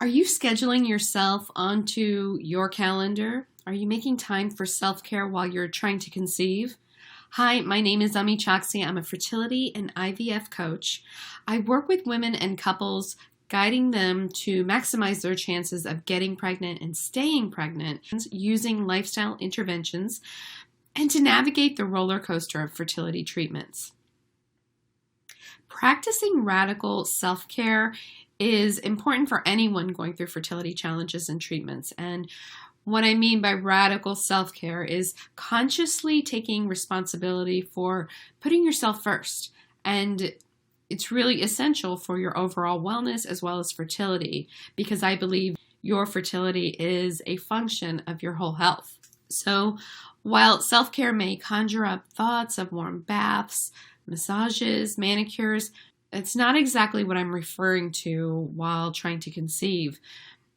Are you scheduling yourself onto your calendar? Are you making time for self-care while you're trying to conceive? Hi, my name is Ami Choksi. I'm a fertility and IVF coach. I work with women and couples, guiding them to maximize their chances of getting pregnant and staying pregnant using lifestyle interventions and to navigate the roller coaster of fertility treatments. Practicing radical self-care is important for anyone going through fertility challenges and treatments. And what I mean by radical self-care is consciously taking responsibility for putting yourself first. And it's really essential for your overall wellness as well as fertility, because I believe your fertility is a function of your whole health. So while self-care may conjure up thoughts of warm baths, massages, manicures, it's not exactly what I'm referring to while trying to conceive.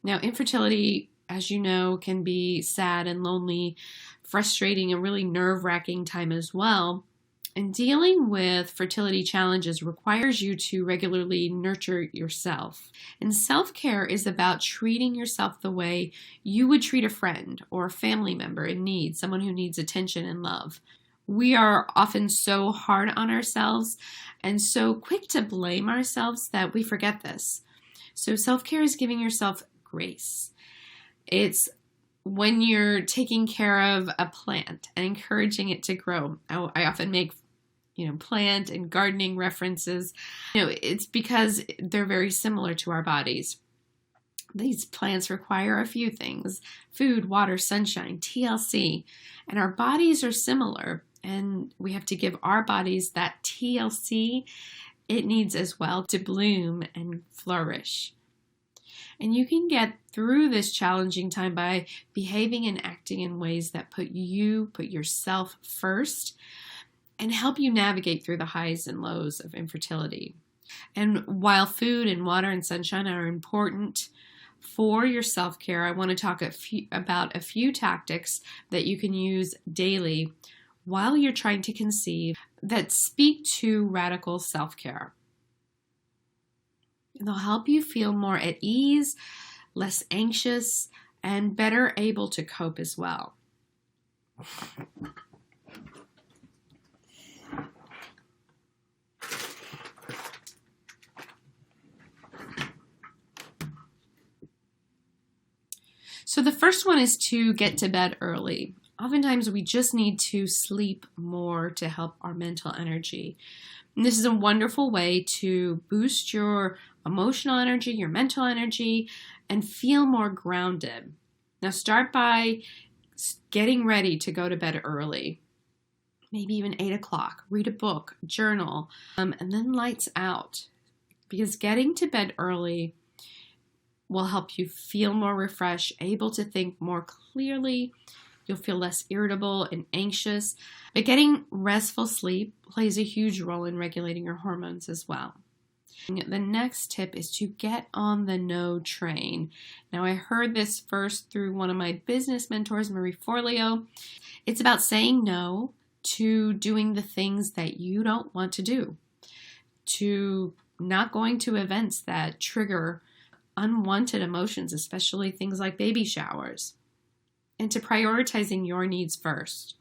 Now, infertility, as you know, can be sad and lonely, frustrating, and really nerve-wracking time as well. And dealing with fertility challenges requires you to regularly nurture yourself. And self-care is about treating yourself the way you would treat a friend or a family member in need, someone who needs attention and love. We are often so hard on ourselves and so quick to blame ourselves that we forget this. So self-care is giving yourself grace. It's when you're taking care of a plant and encouraging it to grow. I often make plant and gardening references. It's because they're very similar to our bodies. These plants require a few things: food, water, sunshine, TLC, and our bodies are similar. And we have to give our bodies that TLC it needs as well to bloom and flourish. And you can get through this challenging time by behaving and acting in ways that put yourself first and help you navigate through the highs and lows of infertility. And while food and water and sunshine are important for your self-care, I want to talk about a few tactics that you can use daily while you're trying to conceive that speak to radical self-care. They'll help you feel more at ease, less anxious, and better able to cope as well. So the first one is to get to bed early. Oftentimes we just need to sleep more to help our mental energy. And this is a wonderful way to boost your emotional energy, your mental energy, and feel more grounded. Now start by getting ready to go to bed early, maybe even 8 o'clock. Read a book, journal, and then lights out. Because getting to bed early will help you feel more refreshed, able to think more clearly. You'll feel less irritable and anxious. But getting restful sleep plays a huge role in regulating your hormones as well. The next tip is to get on the no train. Now, I heard this first through one of my business mentors, Marie Forleo. It's about saying no to doing the things that you don't want to do, to not going to events that trigger unwanted emotions, especially things like baby showers, and to prioritizing your needs first.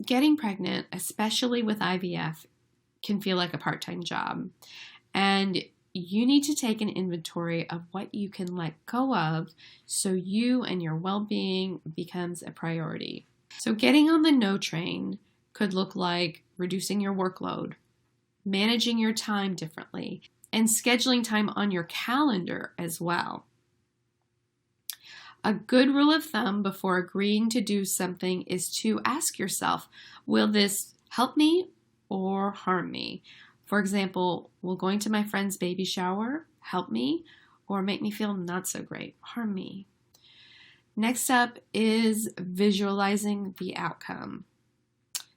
Getting pregnant, especially with IVF, can feel like a part-time job. And you need to take an inventory of what you can let go of so you and your well-being becomes a priority. So getting on the no train could look like reducing your workload, managing your time differently, and scheduling time on your calendar as well. A good rule of thumb before agreeing to do something is to ask yourself, will this help me or harm me? For example, will going to my friend's baby shower help me or make me feel not so great, harm me? Next up is visualizing the outcome.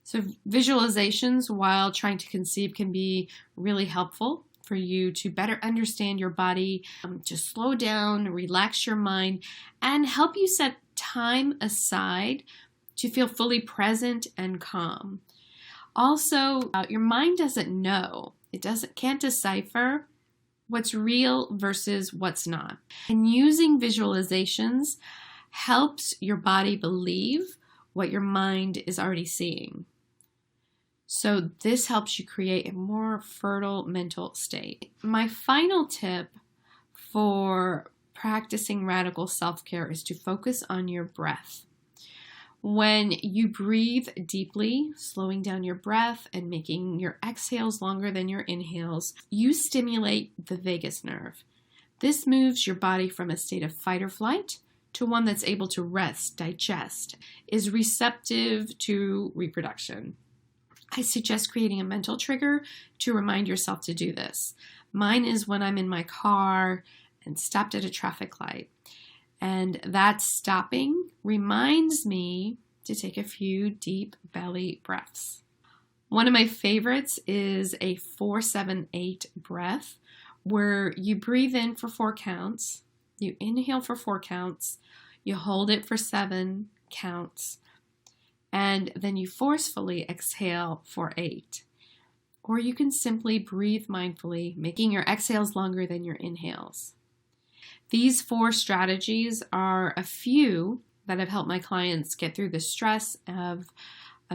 So visualizations while trying to conceive can be really helpful for you to better understand your body, to slow down, relax your mind, and help you set time aside to feel fully present and calm. Also, your mind doesn't know. Can't decipher what's real versus what's not. And using visualizations helps your body believe what your mind is already seeing. So this helps you create a more fertile mental state. My final tip for practicing radical self-care is to focus on your breath. When you breathe deeply, slowing down your breath and making your exhales longer than your inhales, you stimulate the vagus nerve. This moves your body from a state of fight or flight to one that's able to rest, digest, is receptive to reproduction. I suggest creating a mental trigger to remind yourself to do this. Mine is when I'm in my car and stopped at a traffic light. And that stopping reminds me to take a few deep belly breaths. One of my favorites is a 4-7-8 breath, where you breathe in for 4 counts, you inhale for 4 counts, you hold it for 7 counts, and then you forcefully exhale for 8. Or you can simply breathe mindfully, making your exhales longer than your inhales. These 4 strategies are a few that have helped my clients get through the stress of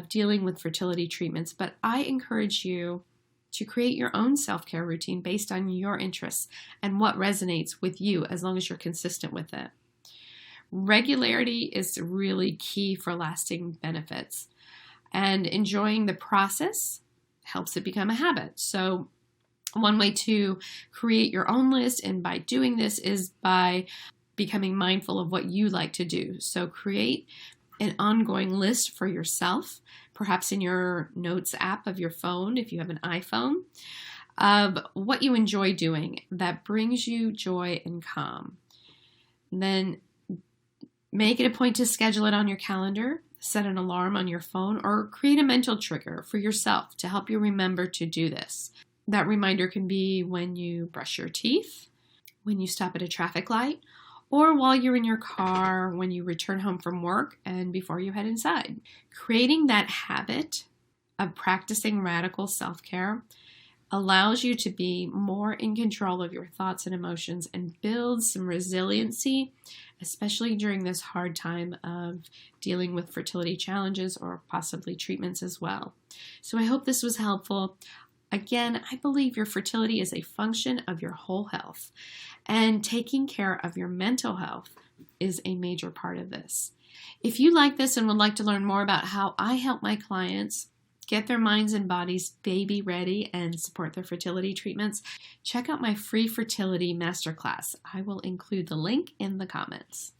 dealing with fertility treatments, but I encourage you to create your own self-care routine based on your interests and what resonates with you, as long as you're consistent with it. Regularity is really key for lasting benefits, and enjoying the process helps it become a habit. So one way to create your own list, and by doing this, is by becoming mindful of what you like to do. So create an ongoing list for yourself, perhaps in your notes app of your phone, if you have an iPhone, of what you enjoy doing that brings you joy and calm. And then make it a point to schedule it on your calendar, set an alarm on your phone, or create a mental trigger for yourself to help you remember to do this. That reminder can be when you brush your teeth, when you stop at a traffic light, or while you're in your car, when you return home from work, and before you head inside. Creating that habit of practicing radical self-care allows you to be more in control of your thoughts and emotions and builds some resiliency, especially during this hard time of dealing with fertility challenges or possibly treatments as well. So I hope this was helpful. Again, I believe your fertility is a function of your whole health, and taking care of your mental health is a major part of this. If you like this and would like to learn more about how I help my clients get their minds and bodies baby ready and support their fertility treatments, check out my free fertility masterclass. I will include the link in the comments.